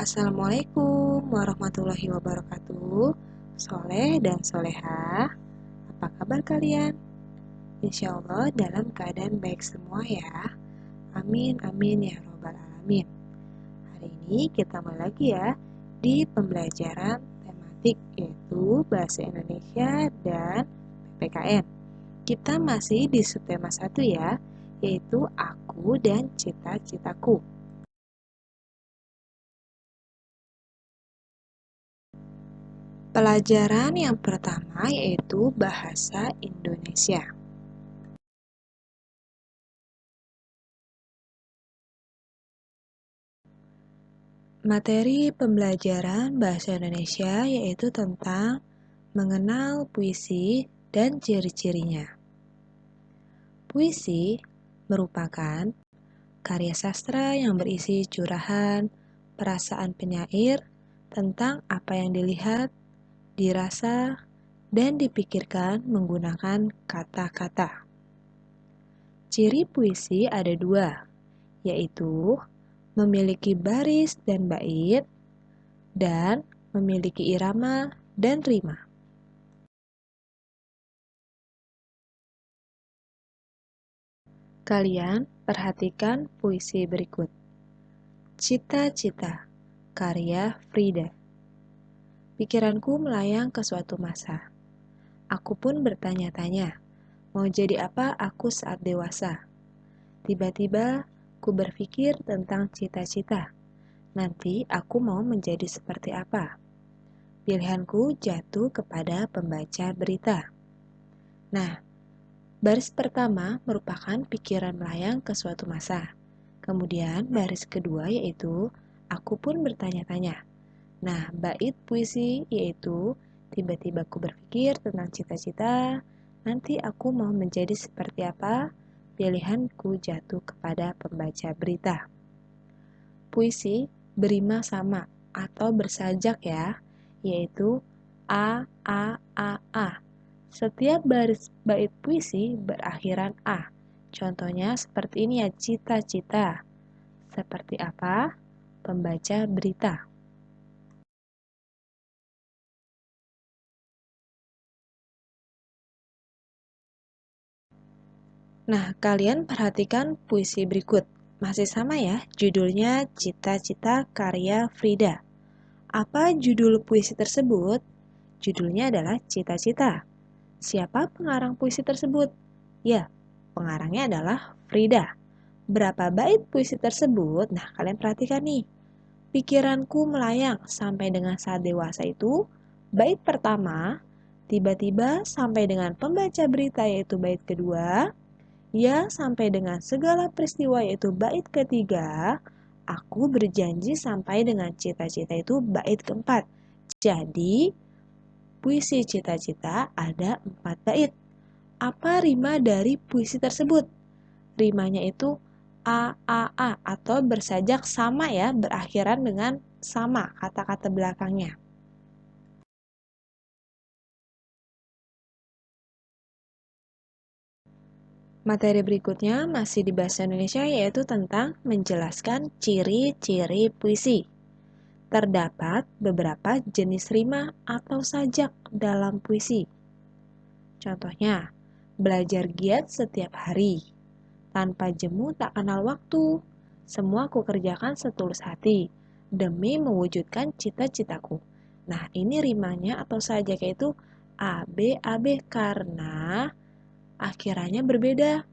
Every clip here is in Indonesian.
Assalamualaikum warahmatullahi wabarakatuh. Soleh dan soleha, apa kabar kalian? Insya Allah dalam keadaan baik semua ya. Amin, amin ya robbal alamin. Hari ini kita mulai lagi ya di pembelajaran tematik yaitu Bahasa Indonesia dan PPKN. Kita masih di subtema 1 ya, yaitu aku dan cita-citaku. Pelajaran yang pertama yaitu Bahasa Indonesia. Materi pembelajaran Bahasa Indonesia yaitu tentang mengenal puisi dan ciri-cirinya. Puisi merupakan karya sastra yang berisi curahan, perasaan penyair tentang apa yang dilihat, dirasa, dan dipikirkan menggunakan kata-kata. Ciri puisi ada dua, yaitu memiliki baris dan bait, dan memiliki irama dan rima. Kalian perhatikan puisi berikut. Cita-cita, karya Frida. Pikiranku melayang ke suatu masa. Aku pun bertanya-tanya, mau jadi apa aku saat dewasa? Tiba-tiba, ku berpikir tentang cita-cita. Nanti aku mau menjadi seperti apa? Pilihanku jatuh kepada pembaca berita. Nah, baris pertama merupakan pikiran melayang ke suatu masa. Kemudian baris kedua yaitu aku pun bertanya-tanya. Nah, bait puisi yaitu tiba-tiba ku berpikir tentang cita-cita, nanti aku mau menjadi seperti apa? Pilihanku jatuh kepada pembaca berita. Puisi berima sama atau bersajak ya, yaitu A, A, A, A. Setiap baris bait puisi berakhiran A. Contohnya seperti ini ya, cita-cita. Seperti apa? Pembaca berita. Nah, kalian perhatikan puisi berikut. Masih sama ya, judulnya Cita-cita karya Frida. Apa judul puisi tersebut? Judulnya adalah Cita-cita. Siapa pengarang puisi tersebut? Ya, pengarangnya adalah Frida. Berapa bait puisi tersebut? Nah, kalian perhatikan nih. Pikiranku melayang sampai dengan saat dewasa itu, bait pertama, tiba-tiba sampai dengan pembaca berita yaitu bait kedua, ya sampai dengan segala peristiwa yaitu bait ketiga, aku berjanji sampai dengan cita-cita itu bait keempat. Jadi, puisi cita-cita ada 4 bait. Apa rima dari puisi tersebut? Rimanya itu A atau bersajak sama ya, berakhiran dengan sama kata-kata belakangnya. Materi berikutnya masih di bahasa Indonesia yaitu tentang menjelaskan ciri-ciri puisi. Terdapat beberapa jenis rima atau sajak dalam puisi. Contohnya, belajar giat setiap hari. Tanpa jemu tak kenal waktu. Semua ku kerjakan setulus hati demi mewujudkan cita-citaku. Nah, ini rimanya atau sajaknya itu AB karena akhirannya berbeda,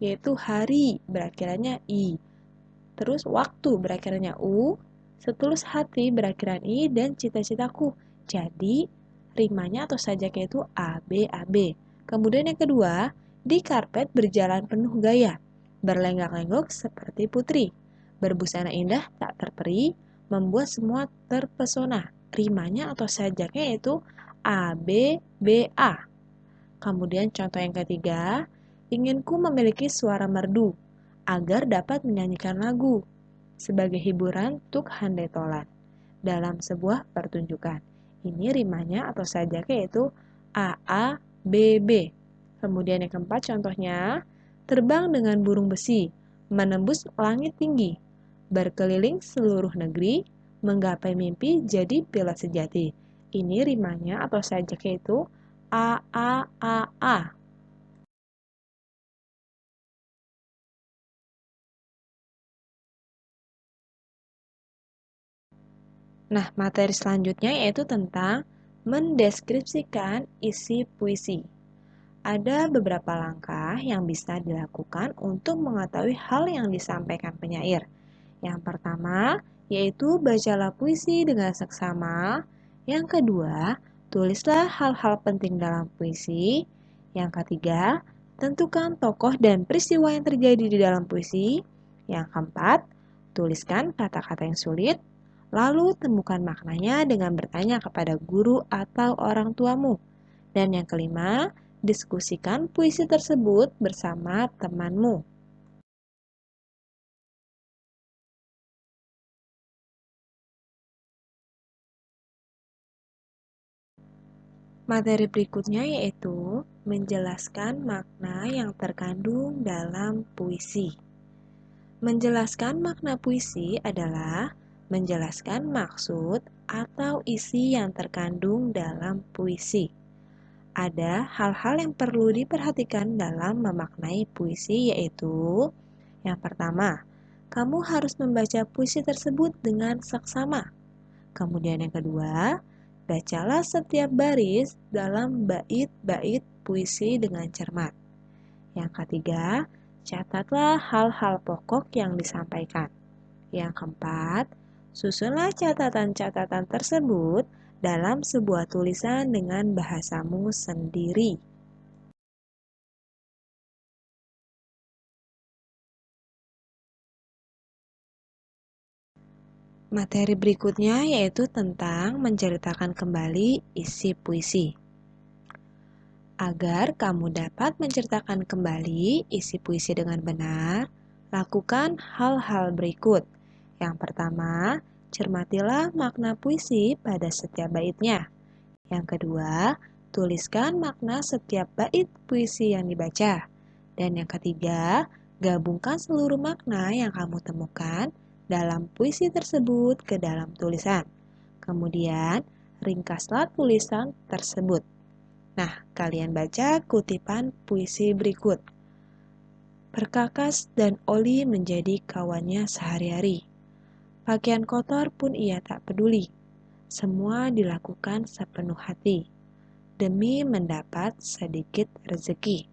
yaitu hari berakhirannya I, terus waktu berakhirannya U, setulus hati berakhiran I, dan cita-citaku. Jadi, rimanya atau sajaknya itu AB. Kemudian yang kedua, di karpet berjalan penuh gaya, berlenggak-lenggok seperti putri, berbusana indah tak terperi, membuat semua terpesona. Rimanya atau sajaknya yaitu ABBA. Kemudian contoh yang ketiga, inginku memiliki suara merdu agar dapat menyanyikan lagu sebagai hiburan untuk handai tolan dalam sebuah pertunjukan. Ini rimanya atau sajaknya yaitu AABB. Kemudian yang keempat contohnya, terbang dengan burung besi, menembus langit tinggi, berkeliling seluruh negeri, Menggapai mimpi jadi pilot sejati. Ini rimanya atau sajaknya itu A, A, A, A. Nah, materi selanjutnya yaitu tentang mendeskripsikan isi puisi. Ada beberapa langkah yang bisa dilakukan untuk mengetahui hal yang disampaikan penyair. Yang pertama, yaitu bacalah puisi dengan seksama. Yang kedua, tulislah hal-hal penting dalam puisi. Yang ketiga, tentukan tokoh dan peristiwa yang terjadi di dalam puisi. Yang keempat, tuliskan kata-kata yang sulit. Lalu temukan maknanya dengan bertanya kepada guru atau orang tuamu. Dan yang kelima, diskusikan puisi tersebut bersama temanmu. Materi berikutnya yaitu menjelaskan makna yang terkandung dalam puisi. Menjelaskan makna puisi adalah menjelaskan maksud atau isi yang terkandung dalam puisi. Ada hal-hal yang perlu diperhatikan dalam memaknai puisi yaitu yang pertama, kamu harus membaca puisi tersebut dengan seksama. Kemudian yang kedua, bacalah setiap baris dalam bait-bait puisi dengan cermat. Yang ketiga, catatlah hal-hal pokok yang disampaikan. Yang keempat, susunlah catatan-catatan tersebut dalam sebuah tulisan dengan bahasamu sendiri. Materi berikutnya yaitu tentang menceritakan kembali isi puisi. Agar kamu dapat menceritakan kembali isi puisi dengan benar, lakukan hal-hal berikut. Yang pertama, cermatilah makna puisi pada setiap baitnya. Yang kedua, tuliskan makna setiap bait puisi yang dibaca. Dan yang ketiga, gabungkan seluruh makna yang kamu temukan dalam puisi tersebut ke dalam tulisan. Kemudian, ringkaslah tulisan tersebut. Nah, kalian baca kutipan puisi berikut. Perkakas dan oli menjadi kawannya sehari-hari. Pakaian kotor pun ia tak peduli. Semua dilakukan sepenuh hati, demi mendapat sedikit rezeki.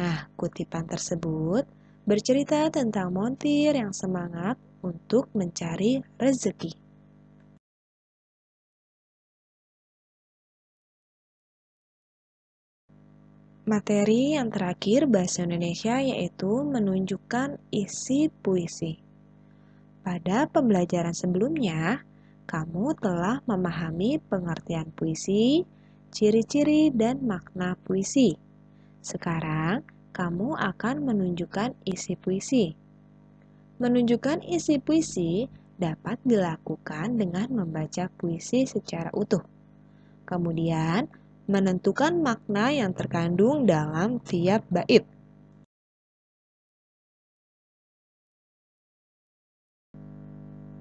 Nah, kutipan tersebut bercerita tentang montir yang semangat untuk mencari rezeki. Materi yang terakhir bahasa Indonesia yaitu menunjukkan isi puisi. Pada pembelajaran sebelumnya, kamu telah memahami pengertian puisi, ciri-ciri dan makna puisi. Sekarang, kamu akan menunjukkan isi puisi. Menunjukkan isi puisi dapat dilakukan dengan membaca puisi secara utuh. Kemudian, menentukan makna yang terkandung dalam tiap bait.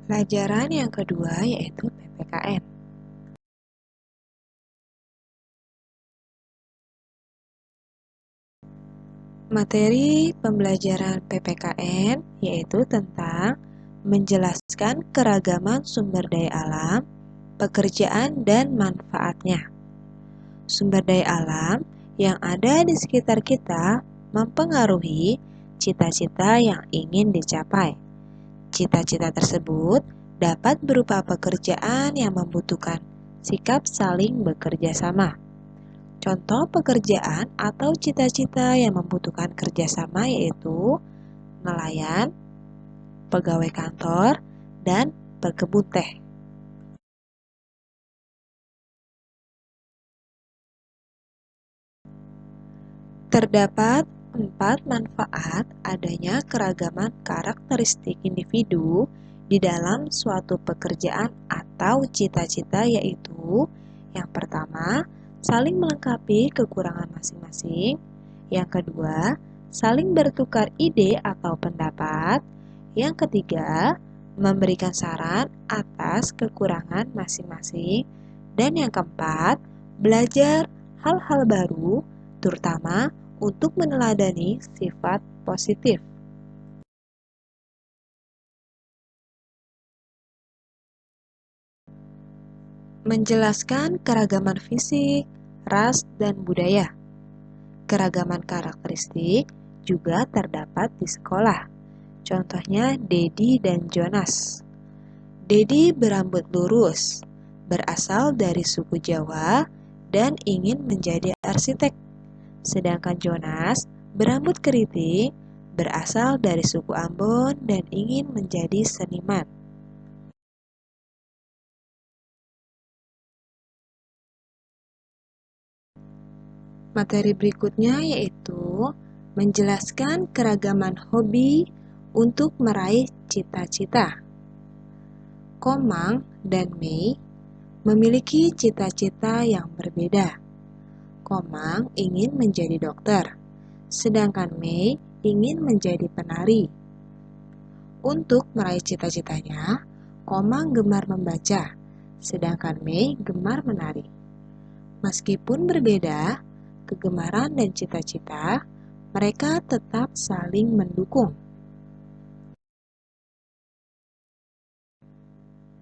Pelajaran yang kedua yaitu PPKN. Materi pembelajaran PPKN yaitu tentang menjelaskan keragaman sumber daya alam, pekerjaan, dan manfaatnya. Sumber daya alam yang ada di sekitar kita mempengaruhi cita-cita yang ingin dicapai. Cita-cita tersebut dapat berupa pekerjaan yang membutuhkan sikap saling bekerja sama. Contoh pekerjaan atau cita-cita yang membutuhkan kerjasama yaitu nelayan, pegawai kantor, dan berkebun teh. Terdapat 4 manfaat adanya keragaman karakteristik individu di dalam suatu pekerjaan atau cita-cita yaitu yang pertama, saling melengkapi kekurangan masing-masing. Yang kedua, saling bertukar ide atau pendapat. Yang ketiga, memberikan saran atas kekurangan masing-masing, dan yang keempat, belajar hal-hal baru, terutama untuk meneladani sifat positif. Menjelaskan keragaman fisik, ras, dan budaya. Keragaman karakteristik juga terdapat di sekolah. Contohnya Dedi dan Jonas. Dedi berambut lurus, berasal dari suku Jawa dan ingin menjadi arsitek. Sedangkan Jonas berambut keriting, berasal dari suku Ambon dan ingin menjadi seniman. Materi berikutnya yaitu menjelaskan keragaman hobi untuk meraih cita-cita. Komang dan Mei memiliki cita-cita yang berbeda. Komang ingin menjadi dokter, sedangkan Mei ingin menjadi penari. Untuk meraih cita-citanya, Komang gemar membaca, sedangkan Mei gemar menari. Meskipun berbeda, kegemaran dan cita-cita, mereka tetap saling mendukung.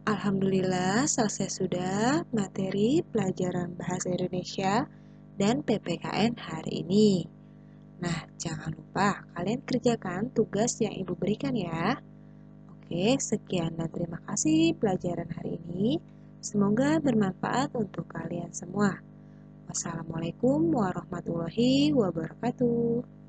Alhamdulillah, selesai sudah materi pelajaran Bahasa Indonesia dan PPKN hari ini. Nah, jangan lupa kalian kerjakan tugas yang Ibu berikan ya. Oke, sekian dan terima kasih pelajaran hari ini. Semoga bermanfaat untuk kalian semua. Wassalamualaikum warahmatullahi wabarakatuh.